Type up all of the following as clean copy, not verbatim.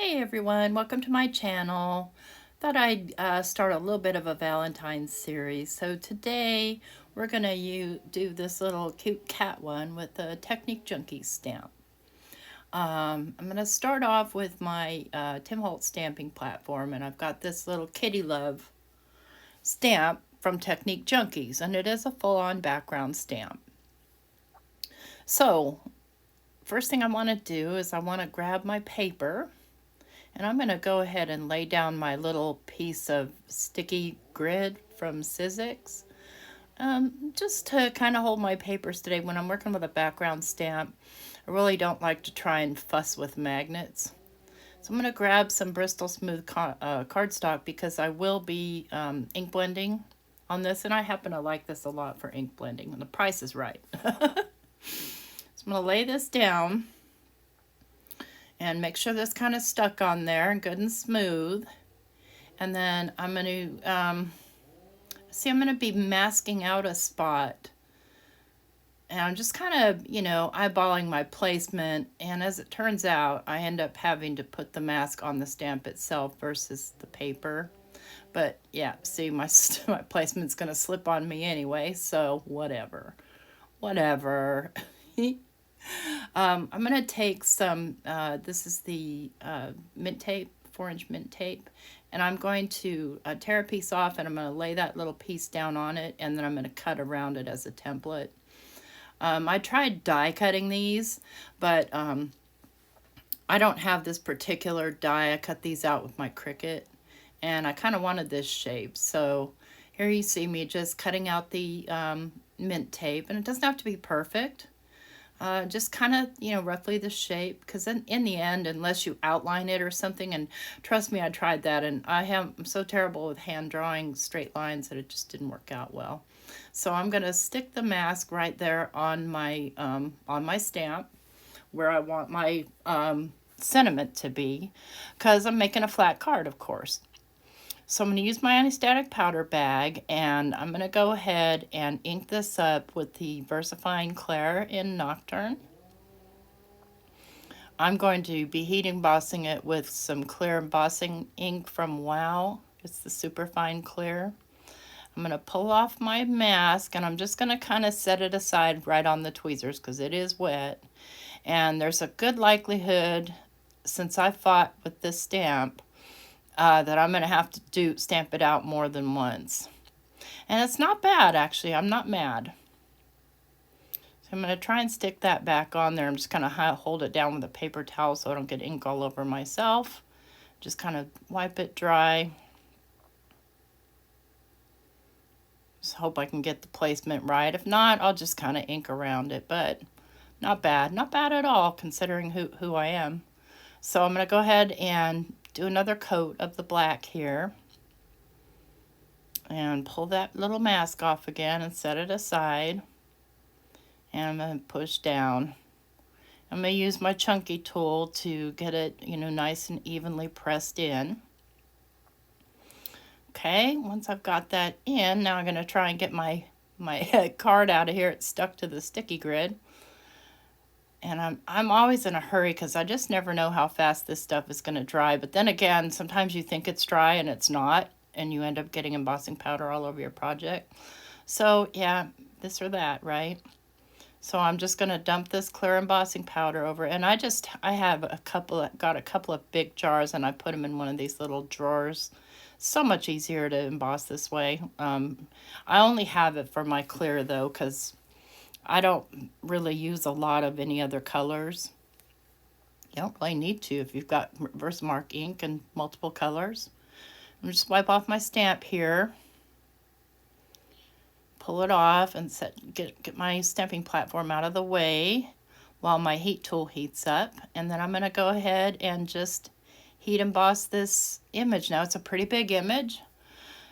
Hey everyone, welcome to my channel. Thought I'd start a little bit of a Valentine's series. So today we're gonna do this little cute cat one with the Technique Junkie stamp. I'm gonna start off with my Tim Holtz stamping platform, and I've got this little kitty love stamp from Technique Junkies, and it is a full-on background stamp. So first thing I want to do is I want to grab my paper. And I'm going to go ahead and lay down my little piece of sticky grid from Sizzix. Just to kind of hold my papers today when I'm working with a background stamp. I really don't like to try and fuss with magnets. So I'm going to grab some Bristol Smooth cardstock because I will be ink blending on this. And I happen to like this a lot for ink blending. And the price is right. So I'm going to lay this down. And make sure that's kind of stuck on there and good and smooth. And then I'm going to, I'm going to be masking out a spot. And I'm just kind of, eyeballing my placement. And as it turns out, I end up having to put the mask on the stamp itself versus the paper. But yeah, see, my placement's going to slip on me anyway, so whatever. I'm going to take some, this is the mint tape, 4-inch mint tape, and I'm going to tear a piece off, and I'm going to lay that little piece down on it, and then I'm going to cut around it as a template. I tried die cutting these, but I don't have this particular die. I cut these out with my Cricut, and I kind of wanted this shape. So here you see me just cutting out the mint tape, and it doesn't have to be perfect. Just kind of, roughly the shape, because in the end, unless you outline it or something, and trust me, I tried that, and I'm so terrible with hand drawing straight lines that it just didn't work out well. So I'm going to stick the mask right there on my stamp where I want my sentiment to be, because I'm making a flat card, of course. So I'm going to use my anti-static powder bag, and I'm going to go ahead and ink this up with the VersaFine Clair in Nocturne. I'm going to be heat embossing it with some clear embossing ink from Wow. It's the Superfine Clear. I'm going to pull off my mask, and I'm just going to kind of set it aside right on the tweezers because it is wet. And there's a good likelihood, since I fought with this stamp, that I'm going to have to stamp it out more than once. And it's not bad, actually. I'm not mad. So I'm going to try and stick that back on there. I'm just going to hold it down with a paper towel so I don't get ink all over myself. Just kind of wipe it dry. Just hope I can get the placement right. If not, I'll just kind of ink around it. But not bad. Not bad at all, considering who I am. So I'm going to go ahead and do another coat of the black here and pull that little mask off again and set it aside, and I'm going to push down. I'm going to use my chunky tool to get it, nice and evenly pressed in. Okay, once I've got that in, now I'm going to try and get my card out of here. It's stuck to the sticky grid. And I'm always in a hurry because I just never know how fast this stuff is going to dry. But then again, sometimes you think it's dry and it's not, and you end up getting embossing powder all over your project. So yeah, this or that, right? So I'm just going to dump this clear embossing powder over, and I have got a couple of big jars, and I put them in one of these little drawers. So much easier to emboss this way. I only have it for my clear though, because I don't really use a lot of any other colors. You don't really need to if you've got Versamark ink and multiple colors. I'm just wipe off my stamp here. Pull it off and get my stamping platform out of the way while my heat tool heats up. And then I'm going to go ahead and just heat emboss this image. Now it's a pretty big image.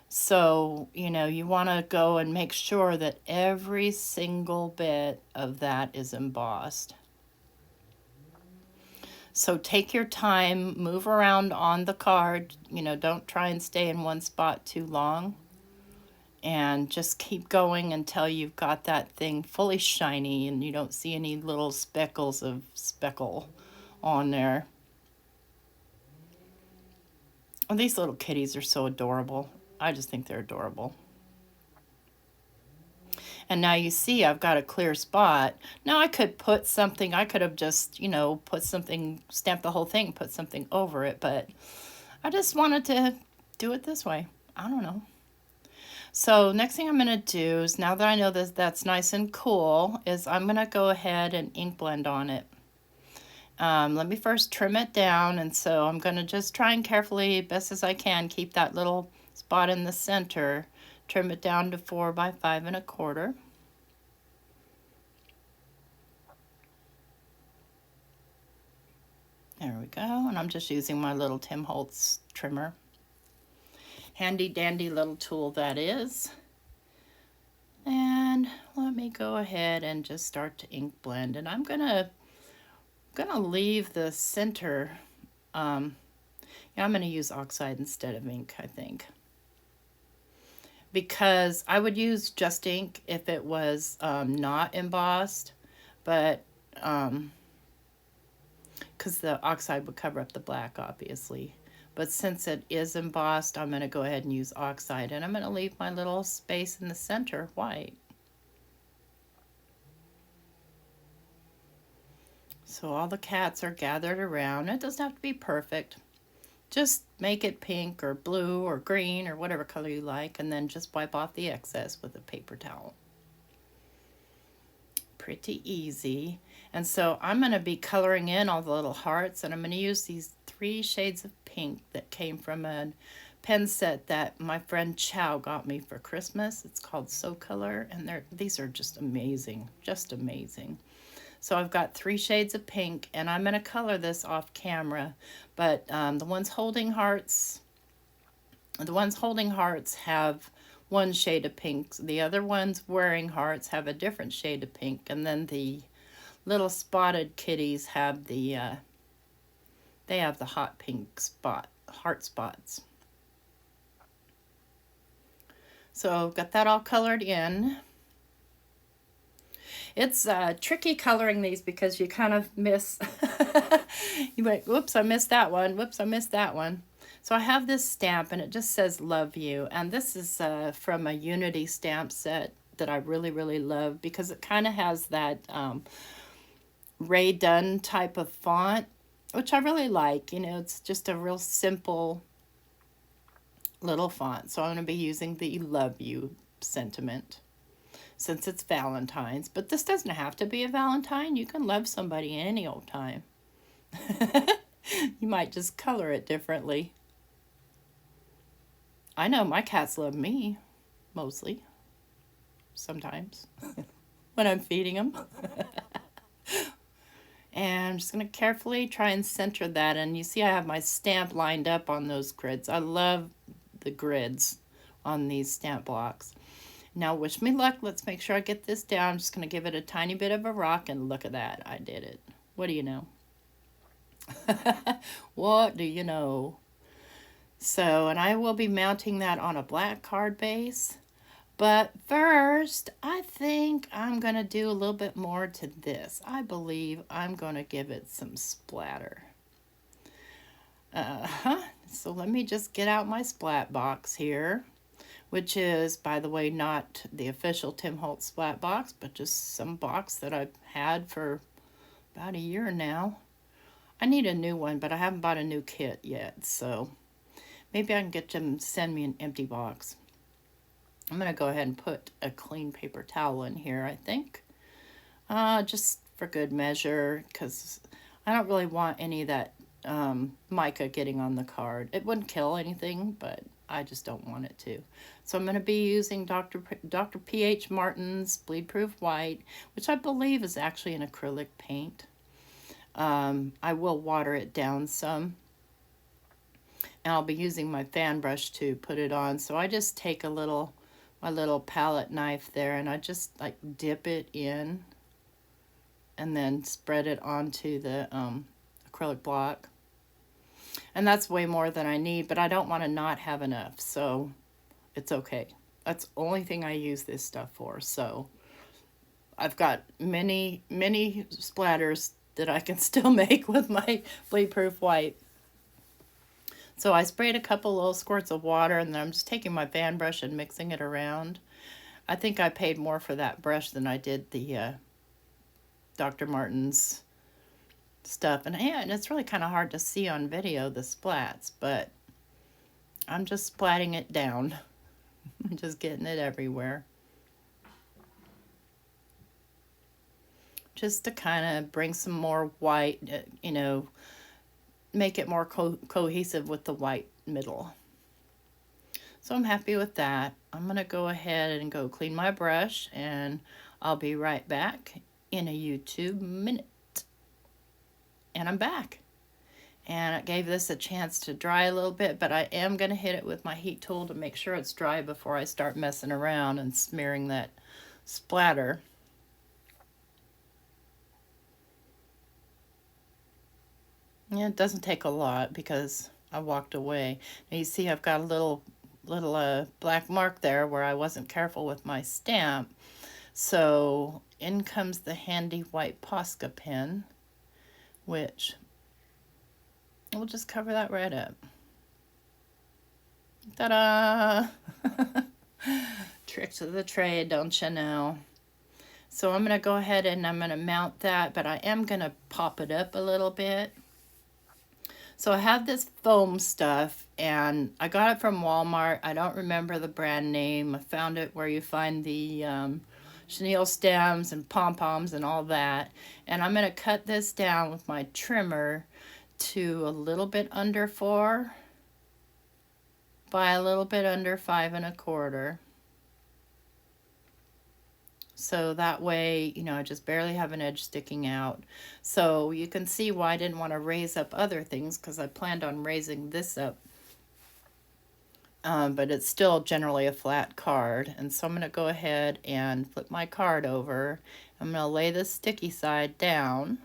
So, you want to go and make sure that every single bit of that is embossed. So take your time, move around on the card, don't try and stay in one spot too long. And just keep going until you've got that thing fully shiny and you don't see any little speckles of speckle on there. Well, these little kitties are so adorable. I just think they're adorable. And now you see I've got a clear spot. Now I could put something, I could have just, you know, put something, stamp the whole thing, put something over it, but I just wanted to do it this way. I don't know. So next thing I'm going to do is, now that I know that that's nice and cool, is I'm going to go ahead and ink blend on it. Let me first trim it down, and so I'm going to just try and carefully, best as I can, keep that little spot in the center. Trim it down to 4 by 5 1/4. There we go, and I'm just using my little Tim Holtz trimmer. Handy dandy little tool that is. And let me go ahead and just start to ink blend, and I'm gonna leave the center. Yeah, I'm gonna use oxide instead of ink, I think, because I would use just ink if it was not embossed, but because the oxide would cover up the black, obviously. But since it is embossed, I'm going to go ahead and use oxide, and I'm going to leave my little space in the center white. So all the cats are gathered around. It doesn't have to be perfect. Just make it pink or blue or green or whatever color you like, and then just wipe off the excess with a paper towel. Pretty easy. And so I'm going to be coloring in all the little hearts, and I'm going to use these 3 shades of pink that came from a pen set that my friend Chow got me for Christmas. It's called So Color, and these are just amazing, just amazing. So I've got 3 shades of pink, and I'm going to color this off camera, but the ones holding hearts have 1 shade of pink. The other ones wearing hearts have a different shade of pink, and then the little spotted kitties have the they have the hot pink heart spots. So I've got that all colored in. It's tricky coloring these because you kind of miss. You went, whoops, I missed that one. Whoops, I missed that one. So I have this stamp, and it just says Love You. And this is from a Unity stamp set that I really, really love, because it kind of has that Ray Dunn type of font, which I really like. You know, it's just a real simple little font. So I'm going to be using the Love You sentiment since it's Valentine's. But this doesn't have to be a Valentine. You can love somebody any old time. You might just color it differently. I know my cats love me, mostly. Sometimes. When I'm feeding them. And I'm just going to carefully try and center that. And you see I have my stamp lined up on those grids. I love the grids on these stamp blocks. Now wish me luck. Let's make sure I get this down. I'm just going to give it a tiny bit of a rock, and look at that. I did it. What do you know? What do you know? So, and I will be mounting that on a black card base. But first, I think I'm going to do a little bit more to this. I believe I'm going to give it some splatter. So let me just get out my splat box here, which is, by the way, not the official Tim Holtz splat box, but just some box that I've had for about a year now. I need a new one, but I haven't bought a new kit yet, so maybe I can get them to send me an empty box. I'm going to go ahead and put a clean paper towel in here, I think. Just for good measure, because I don't really want any of that mica getting on the card. It wouldn't kill anything, but I just don't want it to. So I'm going to be using Dr. P.H. Martin's Bleed Proof White, which I believe is actually an acrylic paint. I will water it down some. And I'll be using my fan brush to put it on. So I just take my little palette knife there, and I just like dip it in and then spread it onto the acrylic block. And that's way more than I need, but I don't want to not have enough, so it's okay. That's the only thing I use this stuff for. So I've got many, many splatters that I can still make with my bleed proof white. So I sprayed a couple little squirts of water, and then I'm just taking my fan brush and mixing it around. I think I paid more for that brush than I did the Dr. Martin's stuff. And yeah, and it's really kind of hard to see on video, the splats, but I'm just splatting it down. I'm just getting it everywhere. Just to kind of bring some more white, make it more cohesive with the white middle. So I'm happy with that. I'm going to go ahead and go clean my brush, and I'll be right back in a YouTube minute. And I'm back. And I gave this a chance to dry a little bit, but I am going to hit it with my heat tool to make sure it's dry before I start messing around and smearing that splatter. Yeah, it doesn't take a lot because I walked away. Now you see I've got a little black mark there where I wasn't careful with my stamp. So in comes the handy white Posca pen, which we'll just cover that right up. Ta-da! Tricks of the trade, don't you know? So I'm going to go ahead and I'm going to mount that, but I am going to pop it up a little bit. So I have this foam stuff, and I got it from Walmart. I don't remember the brand name. I found it where you find the chenille stems and pom-poms and all that. And I'm going to cut this down with my trimmer to a little bit under 4 by a little bit under 5 1/4. So that way, I just barely have an edge sticking out. So you can see why I didn't want to raise up other things, because I planned on raising this up. But it's still generally a flat card. And so I'm going to go ahead and flip my card over. I'm going to lay the sticky side down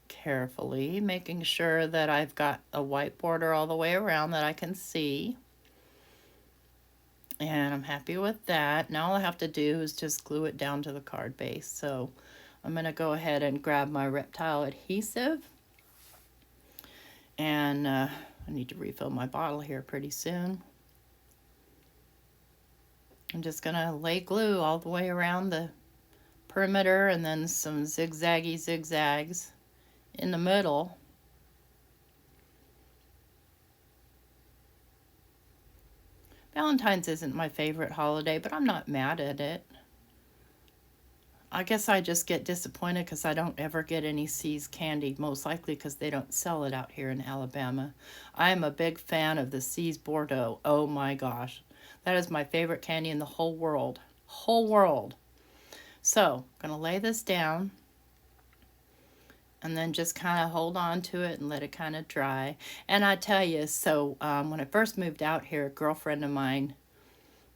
carefully, making sure that I've got a white border all the way around that I can see. And I'm happy with that. Now all I have to do is just glue it down to the card base. So I'm going to go ahead and grab my Reptile adhesive. And I need to refill my bottle here pretty soon. I'm just going to lay glue all the way around the perimeter, and then some zigzaggy zigzags in the middle. Valentine's isn't my favorite holiday, but I'm not mad at it. I guess I just get disappointed because I don't ever get any See's candy, most likely because they don't sell it out here in Alabama. I am a big fan of the See's Bordeaux. Oh my gosh. That is my favorite candy in the whole world. Whole world. So, I'm going to lay this down and then just kind of hold on to it and let it kind of dry. And I tell you, so when I first moved out here, a girlfriend of mine,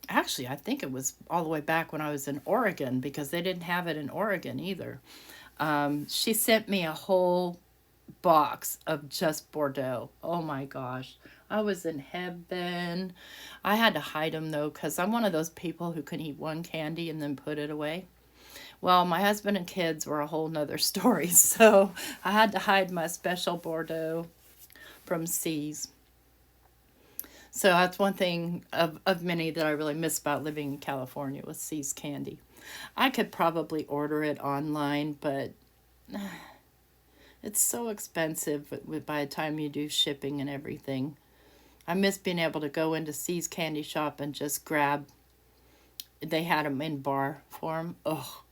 actually I think it was all the way back when I was in Oregon, because they didn't have it in Oregon either. She sent me a whole box of just Bordeaux. Oh my gosh. I was in heaven. I had to hide them though, because I'm one of those people who can eat one candy and then put it away. Well, my husband and kids were a whole nother story, so I had to hide my special Bordeaux from See's. So that's one thing of many that I really miss about living in California, with See's candy. I could probably order it online, but it's so expensive by the time you do shipping and everything. I miss being able to go into See's candy shop and just grab. They had them in bar form. Oh,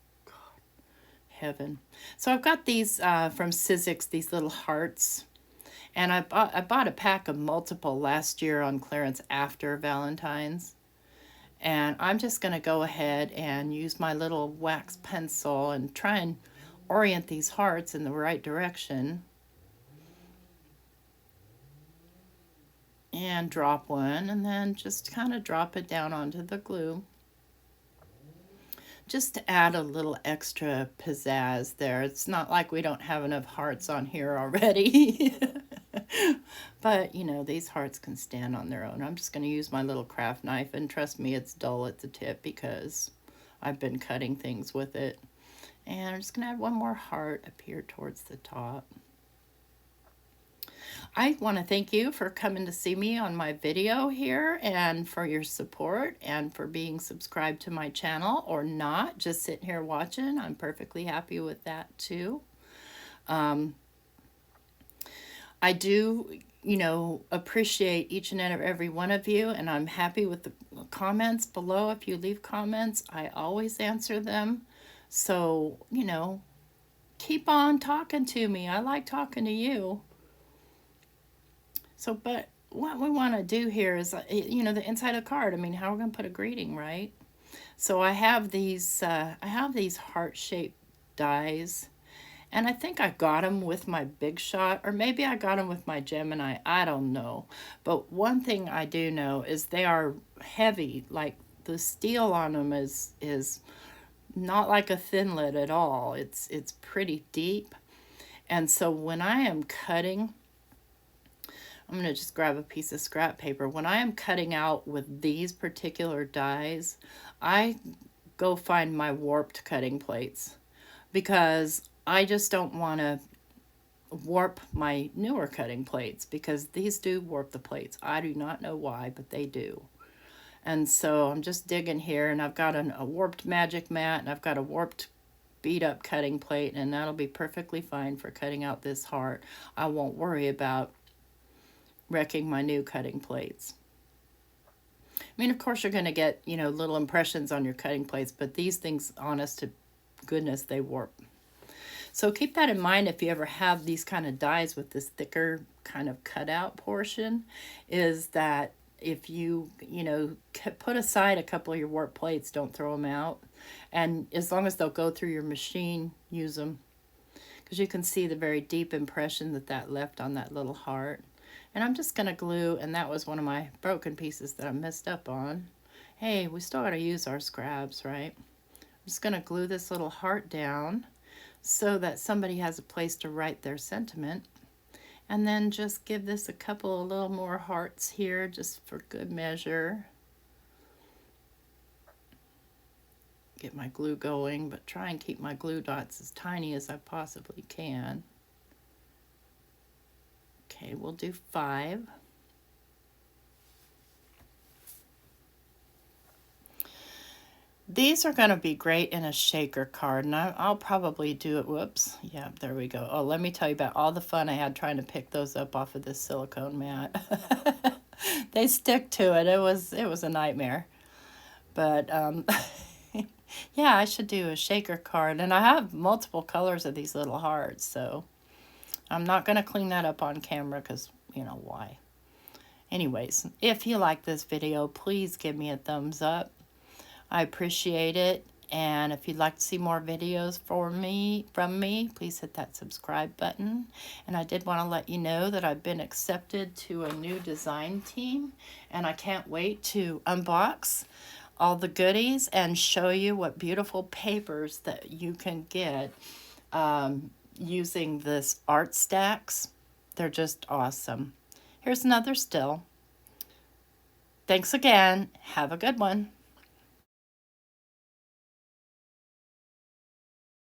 heaven. So I've got these from Sizzix, these little hearts, and I bought a pack of multiple last year on clearance after Valentine's, and I'm just going to go ahead and use my little wax pencil and try and orient these hearts in the right direction, and drop one, and then just kind of drop it down onto the glue, just to add a little extra pizzazz there. It's not like we don't have enough hearts on here already. But, these hearts can stand on their own. I'm just going to use my little craft knife, and trust me, it's dull at the tip because I've been cutting things with it. And I'm just going to add one more heart up here towards the top. I want to thank you for coming to see me on my video here and for your support and for being subscribed to my channel or not, just sitting here watching. I'm perfectly happy with that too. I do, appreciate each and every one of you, and I'm happy with the comments below. If you leave comments, I always answer them. So, keep on talking to me. I like talking to you. So, but what we want to do here is, the inside of the card. I mean, how are we going to put a greeting, right? So I have these heart-shaped dies. And I think I got them with my Big Shot, or maybe I got them with my Gemini. I don't know. But one thing I do know is they are heavy. Like the steel on them is not like a thin lead at all. It's pretty deep. And so when I am cutting, I'm going to just grab a piece of scrap paper. When I am cutting out with these particular dies, I go find my warped cutting plates because I just don't want to warp my newer cutting plates because these do warp the plates. I do not know why, but they do. And so I'm just digging here, and I've got a warped magic mat, and I've got a warped beat up cutting plate, and that'll be perfectly fine for cutting out this heart. I won't worry about wrecking my new cutting plates. I mean, of course, you're going to get, little impressions on your cutting plates, but these things, honest to goodness, they warp. So keep that in mind if you ever have these kind of dies with this thicker kind of cutout portion, is that if you, put aside a couple of your warped plates, don't throw them out. And as long as they'll go through your machine, use them. Because you can see the very deep impression that left on that little heart. And I'm just going to glue, and that was one of my broken pieces that I messed up on. Hey, we still got to use our scraps, right? I'm just going to glue this little heart down so that somebody has a place to write their sentiment. And then just give this a couple of little more hearts here just for good measure. Get my glue going, but try and keep my glue dots as tiny as I possibly can. Okay, we'll do 5. These are going to be great in a shaker card, and I'll probably do it. Whoops. Yeah, there we go. Oh, let me tell you about all the fun I had trying to pick those up off of this silicone mat. They stick to it. It was a nightmare. But yeah, I should do a shaker card, and I have multiple colors of these little hearts, so I'm not going to clean that up on camera because, why? Anyways, if you like this video, please give me a thumbs up. I appreciate it. And if you'd like to see more videos from me, please hit that subscribe button. And I did want to let you know that I've been accepted to a new design team, and I can't wait to unbox all the goodies and show you what beautiful papers that you can get using this art stacks. They're just awesome. Here's another still. Thanks again. Have a good one.